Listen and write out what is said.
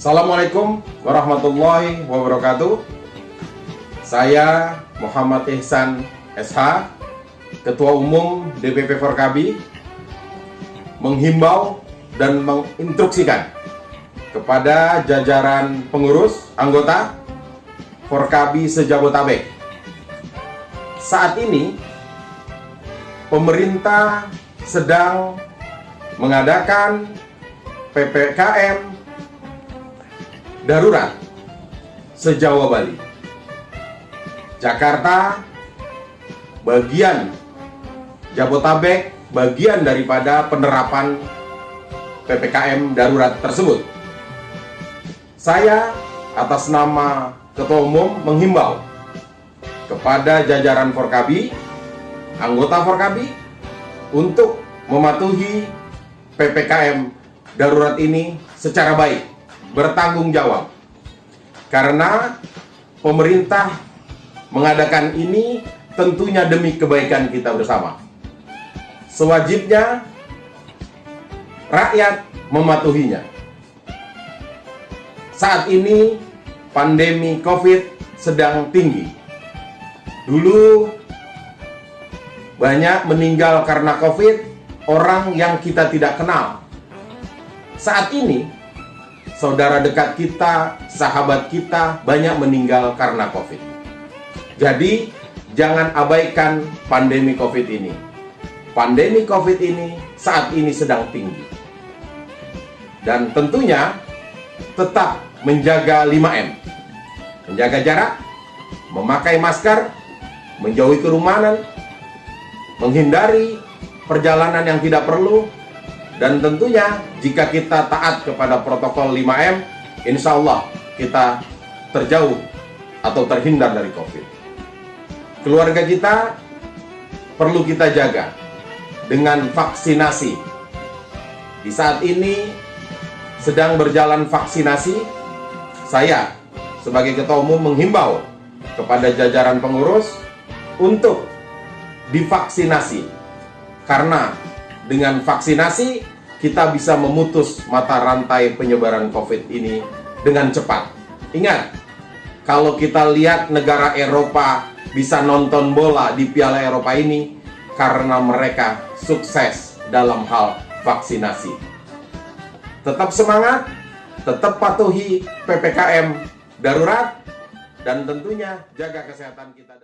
Assalamualaikum warahmatullahi wabarakatuh. Saya Muhammad Ihsan SH, Ketua Umum DPP Forkabi, menghimbau dan menginstruksikan kepada jajaran pengurus anggota Forkabi se-Jabotabek. Saat ini pemerintah sedang mengadakan PPKM darurat se-Jawa Bali. Jakarta bagian, Jabotabek bagian daripada penerapan PPKM darurat tersebut. Saya atas nama Ketua Umum menghimbau kepada jajaran Forkabi, anggota Forkabi, untuk mematuhi PPKM darurat ini secara baik, bertanggung jawab. Karena pemerintah mengadakan ini tentunya demi kebaikan kita bersama. Sewajibnya rakyat mematuhinya. Saat ini pandemi COVID sedang tinggi. Dulu banyak meninggal karena COVID orang yang kita tidak kenal. Saat ini saudara dekat kita, sahabat kita banyak meninggal karena COVID. Jadi jangan abaikan pandemi COVID ini. Pandemi COVID ini saat ini sedang tinggi. Dan tentunya tetap menjaga 5M. Menjaga jarak, memakai masker, menjauhi kerumunan, menghindari perjalanan yang tidak perlu, dan tentunya jika kita taat kepada protokol 5M, insya Allah kita terjauh atau terhindar dari COVID. Keluarga kita perlu kita jaga dengan vaksinasi. Di saat ini sedang berjalan vaksinasi. Saya sebagai Ketua Umum menghimbau kepada jajaran pengurus untuk divaksinasi. Karena dengan vaksinasi kita bisa memutus mata rantai penyebaran COVID ini dengan cepat. Ingat, kalau kita lihat negara Eropa bisa nonton bola di Piala Eropa ini karena mereka sukses dalam hal vaksinasi. Tetap semangat, tetap patuhi PPKM darurat, dan tentunya jaga kesehatan kita.